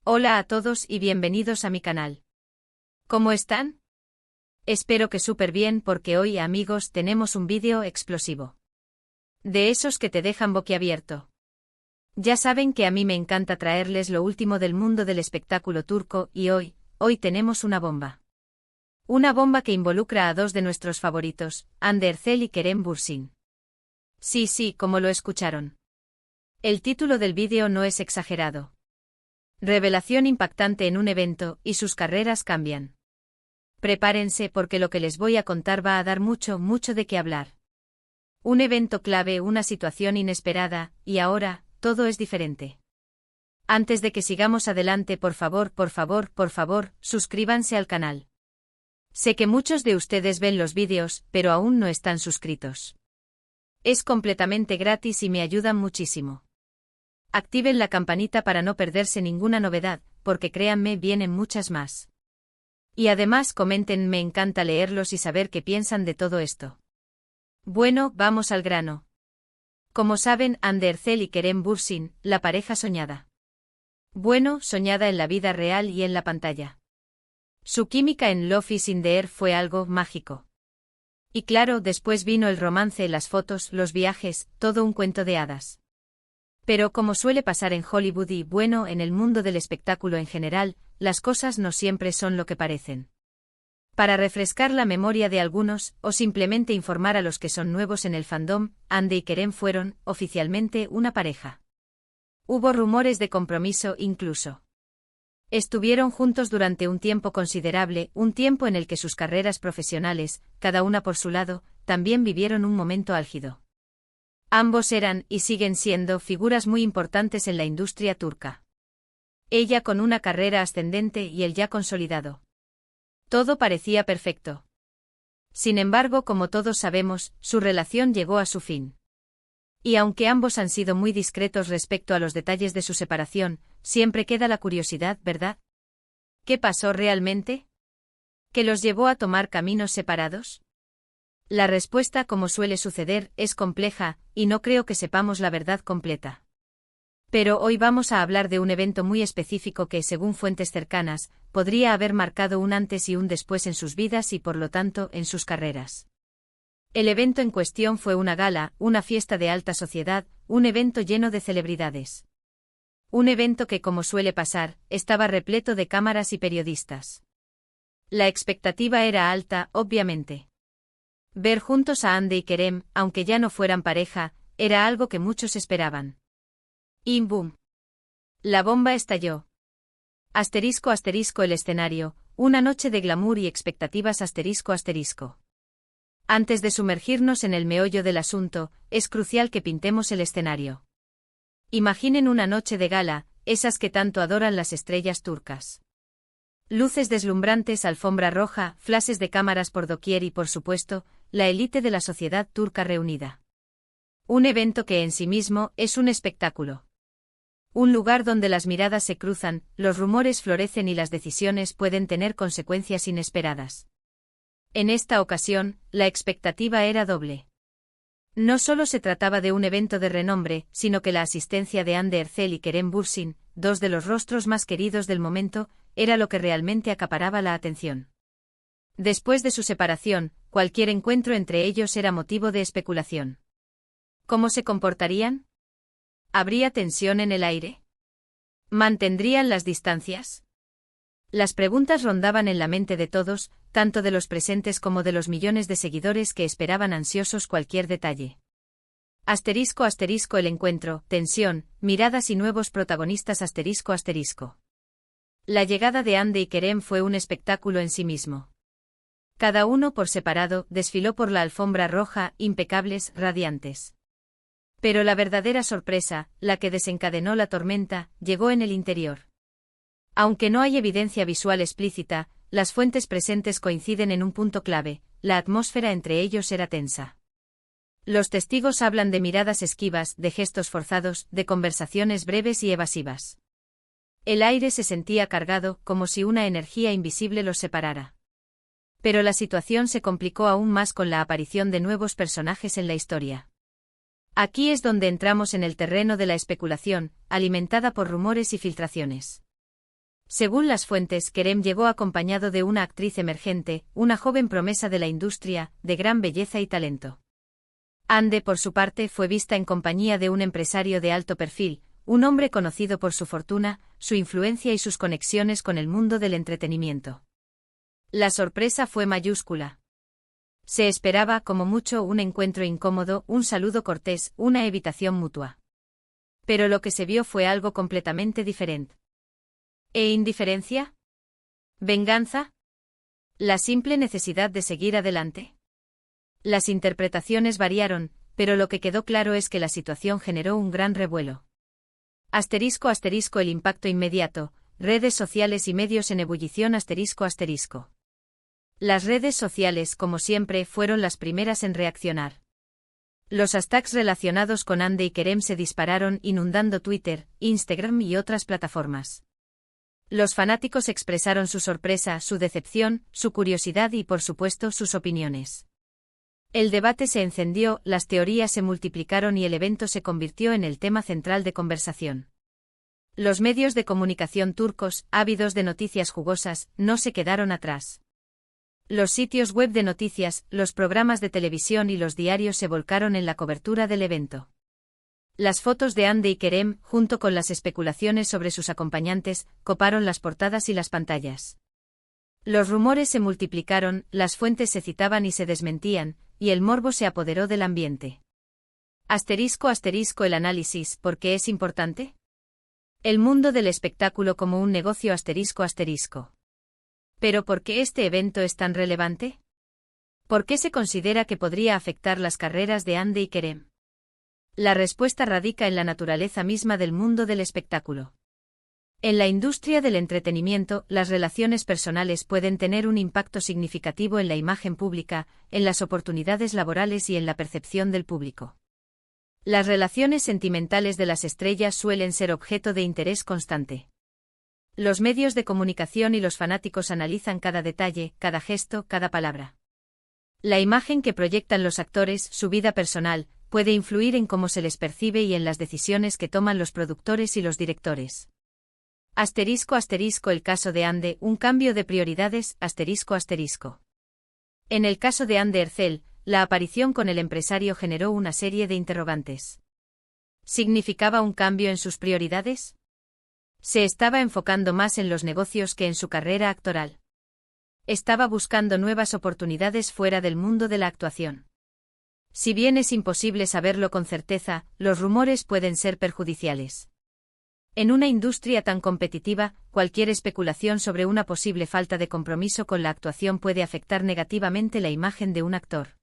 Hola a todos y bienvenidos a mi canal. ¿Cómo están? Espero que súper bien porque hoy, amigos, tenemos un vídeo explosivo. De esos que te dejan boquiabierto. Ya saben que a mí me encanta traerles lo último del mundo del espectáculo turco y hoy tenemos una bomba. Una bomba que involucra a dos de nuestros favoritos, Hande Erçel y Kerem Bürsin. Sí, como lo escucharon. El título del vídeo no es exagerado. Revelación impactante en un evento, y sus carreras cambian. Prepárense porque lo que les voy a contar va a dar mucho de qué hablar. Un evento clave, una situación inesperada, y ahora, todo es diferente. Antes de que sigamos adelante, por favor, suscríbanse al canal. Sé que muchos de ustedes ven los vídeos, pero aún no están suscritos. Es completamente gratis y me ayudan muchísimo. Activen la campanita para no perderse ninguna novedad, porque créanme, vienen muchas más. Y además comenten, me encanta leerlos y saber qué piensan de todo esto. Bueno, vamos al grano. Como saben, Hande Erçel y Kerem Bürsin, la pareja soñada. Bueno, soñada en la vida real y en la pantalla. Su química en Love is in the Air fue algo mágico. Y claro, después vino el romance, las fotos, los viajes, todo un cuento de hadas. Pero como suele pasar en Hollywood y, bueno, en el mundo del espectáculo en general, las cosas no siempre son lo que parecen. Para refrescar la memoria de algunos, o simplemente informar a los que son nuevos en el fandom, Hande y Kerem fueron, oficialmente, una pareja. Hubo rumores de compromiso incluso. Estuvieron juntos durante un tiempo considerable, un tiempo en el que sus carreras profesionales, cada una por su lado, también vivieron un momento álgido. Ambos eran, y siguen siendo, figuras muy importantes en la industria turca. Ella con una carrera ascendente y él ya consolidado. Todo parecía perfecto. Sin embargo, como todos sabemos, su relación llegó a su fin. Y aunque ambos han sido muy discretos respecto a los detalles de su separación, siempre queda la curiosidad, ¿verdad? ¿Qué pasó realmente? ¿Qué los llevó a tomar caminos separados? La respuesta, como suele suceder, es compleja, y no creo que sepamos la verdad completa. Pero hoy vamos a hablar de un evento muy específico que, según fuentes cercanas, podría haber marcado un antes y un después en sus vidas y por lo tanto, en sus carreras. El evento en cuestión fue una gala, una fiesta de alta sociedad, un evento lleno de celebridades. Un evento que, como suele pasar, estaba repleto de cámaras y periodistas. La expectativa era alta, obviamente. Ver juntos a Hande y Kerem, aunque ya no fueran pareja, era algo que muchos esperaban. Y ¡boom! La bomba estalló. Asterisco el escenario, una noche de glamour y expectativas asterisco. Antes de sumergirnos en el meollo del asunto, es crucial que pintemos el escenario. Imaginen una noche de gala, esas que tanto adoran las estrellas turcas. Luces deslumbrantes, alfombra roja, flashes de cámaras por doquier y, por supuesto, la élite de la sociedad turca reunida. Un evento que en sí mismo es un espectáculo. Un lugar donde las miradas se cruzan, los rumores florecen y las decisiones pueden tener consecuencias inesperadas. En esta ocasión, la expectativa era doble. No solo se trataba de un evento de renombre, sino que la asistencia de Hande Erçel y Kerem Bürsin, dos de los rostros más queridos del momento, era lo que realmente acaparaba la atención. Después de su separación, cualquier encuentro entre ellos era motivo de especulación. ¿Cómo se comportarían? ¿Habría tensión en el aire? ¿Mantendrían las distancias? Las preguntas rondaban en la mente de todos, tanto de los presentes como de los millones de seguidores que esperaban ansiosos cualquier detalle. Asterisco el encuentro, tensión, miradas y nuevos protagonistas asterisco. La llegada de Hande y Kerem fue un espectáculo en sí mismo. Cada uno por separado desfiló por la alfombra roja, impecables, radiantes. Pero la verdadera sorpresa, la que desencadenó la tormenta, llegó en el interior. Aunque no hay evidencia visual explícita, las fuentes presentes coinciden en un punto clave: la atmósfera entre ellos era tensa. Los testigos hablan de miradas esquivas, de gestos forzados, de conversaciones breves y evasivas. El aire se sentía cargado, como si una energía invisible los separara. Pero la situación se complicó aún más con la aparición de nuevos personajes en la historia. Aquí es donde entramos en el terreno de la especulación, alimentada por rumores y filtraciones. Según las fuentes, Kerem llegó acompañado de una actriz emergente, una joven promesa de la industria, de gran belleza y talento. Hande, por su parte, fue vista en compañía de un empresario de alto perfil, un hombre conocido por su fortuna, su influencia y sus conexiones con el mundo del entretenimiento. La sorpresa fue mayúscula. Se esperaba, como mucho, un encuentro incómodo, un saludo cortés, una evitación mutua. Pero lo que se vio fue algo completamente diferente. ¿E indiferencia? ¿Venganza? ¿La simple necesidad de seguir adelante? Las interpretaciones variaron, pero lo que quedó claro es que la situación generó un gran revuelo. **** El impacto inmediato, redes sociales y medios en ebullición ****. Las redes sociales, como siempre, fueron las primeras en reaccionar. Los hashtags relacionados con Hande y Kerem se dispararon, inundando Twitter, Instagram y otras plataformas. Los fanáticos expresaron su sorpresa, su decepción, su curiosidad y, por supuesto, sus opiniones. El debate se encendió, las teorías se multiplicaron y el evento se convirtió en el tema central de conversación. Los medios de comunicación turcos, ávidos de noticias jugosas, no se quedaron atrás. Los sitios web de noticias, los programas de televisión y los diarios se volcaron en la cobertura del evento. Las fotos de Hande y Kerem, junto con las especulaciones sobre sus acompañantes, coparon las portadas y las pantallas. Los rumores se multiplicaron, las fuentes se citaban y se desmentían, y el morbo se apoderó del ambiente. **** El análisis, ¿por qué es importante? El mundo del espectáculo como un negocio ****. ¿Pero por qué este evento es tan relevante? ¿Por qué se considera que podría afectar las carreras de Hande y Kerem? La respuesta radica en la naturaleza misma del mundo del espectáculo. En la industria del entretenimiento, las relaciones personales pueden tener un impacto significativo en la imagen pública, en las oportunidades laborales y en la percepción del público. Las relaciones sentimentales de las estrellas suelen ser objeto de interés constante. Los medios de comunicación y los fanáticos analizan cada detalle, cada gesto, cada palabra. La imagen que proyectan los actores, su vida personal, puede influir en cómo se les percibe y en las decisiones que toman los productores y los directores. **** El caso de Hande, un cambio de prioridades, ****. En el caso de Hande Erçel, la aparición con el empresario generó una serie de interrogantes. ¿Significaba un cambio en sus prioridades? Se estaba enfocando más en los negocios que en su carrera actoral. Estaba buscando nuevas oportunidades fuera del mundo de la actuación. Si bien es imposible saberlo con certeza, los rumores pueden ser perjudiciales. En una industria tan competitiva, cualquier especulación sobre una posible falta de compromiso con la actuación puede afectar negativamente la imagen de un actor.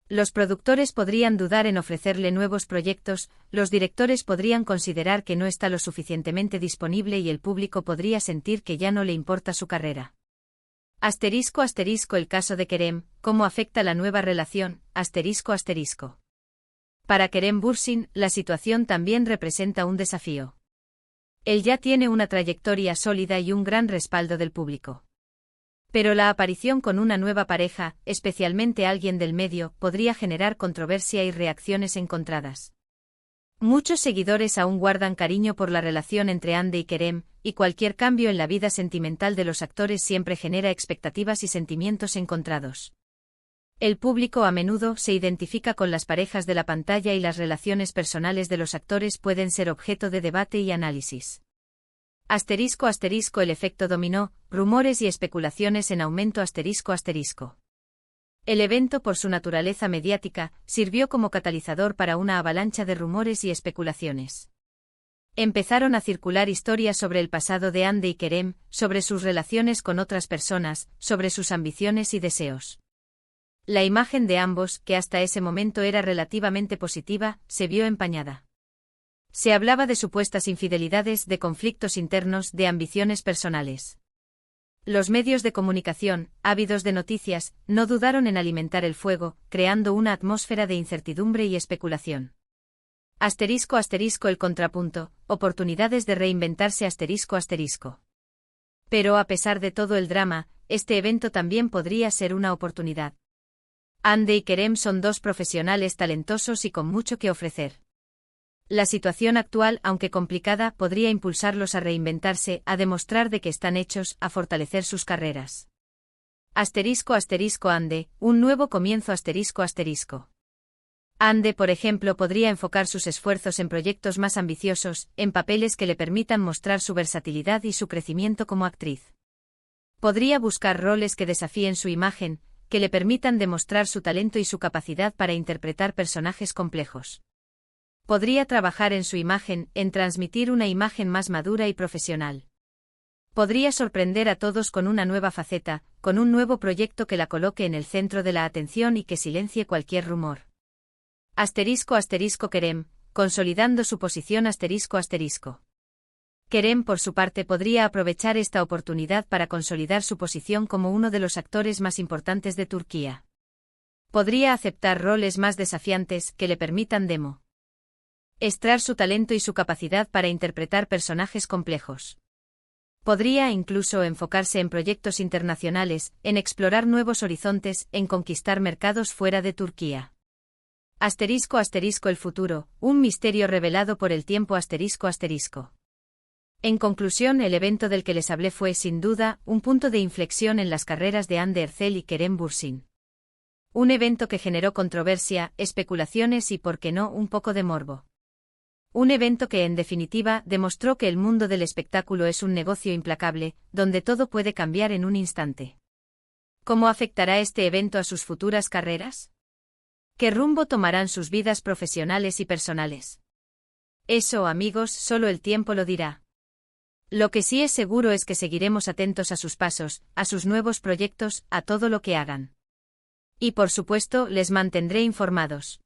Los productores podrían dudar en ofrecerle nuevos proyectos, los directores podrían considerar que no está lo suficientemente disponible y el público podría sentir que ya no le importa su carrera. **** El caso de Kerem, ¿cómo afecta la nueva relación? ***. Para Kerem Bürsin, la situación también representa un desafío. Él ya tiene una trayectoria sólida y un gran respaldo del público. Pero la aparición con una nueva pareja, especialmente alguien del medio, podría generar controversia y reacciones encontradas. Muchos seguidores aún guardan cariño por la relación entre Hande y Kerem, y cualquier cambio en la vida sentimental de los actores siempre genera expectativas y sentimientos encontrados. El público a menudo se identifica con las parejas de la pantalla y las relaciones personales de los actores pueden ser objeto de debate y análisis. **** El efecto dominó, rumores y especulaciones en aumento ***. El evento, por su naturaleza mediática, sirvió como catalizador para una avalancha de rumores y especulaciones. Empezaron a circular historias sobre el pasado de Hande y Kerem, sobre sus relaciones con otras personas, sobre sus ambiciones y deseos. La imagen de ambos, que hasta ese momento era relativamente positiva, se vio empañada. Se hablaba de supuestas infidelidades, de conflictos internos, de ambiciones personales. Los medios de comunicación, ávidos de noticias, no dudaron en alimentar el fuego, creando una atmósfera de incertidumbre y especulación. ***. El contrapunto, oportunidades de reinventarse ***. Pero a pesar de todo el drama, este evento también podría ser una oportunidad. Hande y Kerem son dos profesionales talentosos y con mucho que ofrecer. La situación actual, aunque complicada, podría impulsarlos a reinventarse, a demostrar de que están hechos, a fortalecer sus carreras. **Ande, un nuevo comienzo **. Ande, por ejemplo, podría enfocar sus esfuerzos en proyectos más ambiciosos, en papeles que le permitan mostrar su versatilidad y su crecimiento como actriz. Podría buscar roles que desafíen su imagen, que le permitan demostrar su talento y su capacidad para interpretar personajes complejos. Podría trabajar en su imagen, en transmitir una imagen más madura y profesional. Podría sorprender a todos con una nueva faceta, con un nuevo proyecto que la coloque en el centro de la atención y que silencie cualquier rumor. **Kerem, consolidando su posición **. Kerem, por su parte, podría aprovechar esta oportunidad para consolidar su posición como uno de los actores más importantes de Turquía. Podría aceptar roles más desafiantes que le permitan demostrar su talento y su capacidad para interpretar personajes complejos. Podría incluso enfocarse en proyectos internacionales, en explorar nuevos horizontes, en conquistar mercados fuera de Turquía. **El futuro, un misterio revelado por el tiempo **. En conclusión, el evento del que les hablé fue, sin duda, un punto de inflexión en las carreras de Hande Erçel y Kerem Bürsin. Un evento que generó controversia, especulaciones y, por qué no, un poco de morbo. Un evento que, en definitiva, demostró que el mundo del espectáculo es un negocio implacable, donde todo puede cambiar en un instante. ¿Cómo afectará este evento a sus futuras carreras? ¿Qué rumbo tomarán sus vidas profesionales y personales? Eso, amigos, solo el tiempo lo dirá. Lo que sí es seguro es que seguiremos atentos a sus pasos, a sus nuevos proyectos, a todo lo que hagan. Y por supuesto, les mantendré informados.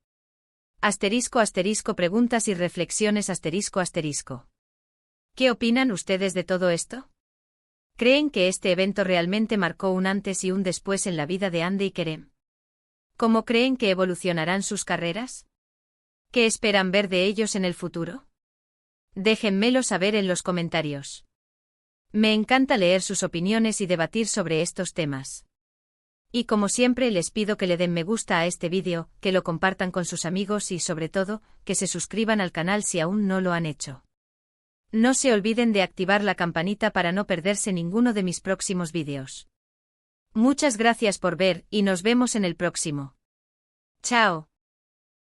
Preguntas y reflexiones **. ¿Qué opinan ustedes de todo esto? ¿Creen que este evento realmente marcó un antes y un después en la vida de Hande y Kerem? ¿Cómo creen que evolucionarán sus carreras? ¿Qué esperan ver de ellos en el futuro? Déjenmelo saber en los comentarios. Me encanta leer sus opiniones y debatir sobre estos temas. Y como siempre les pido que le den me gusta a este vídeo, que lo compartan con sus amigos y sobre todo, que se suscriban al canal si aún no lo han hecho. No se olviden de activar la campanita para no perderse ninguno de mis próximos vídeos. Muchas gracias por ver y nos vemos en el próximo. Chao.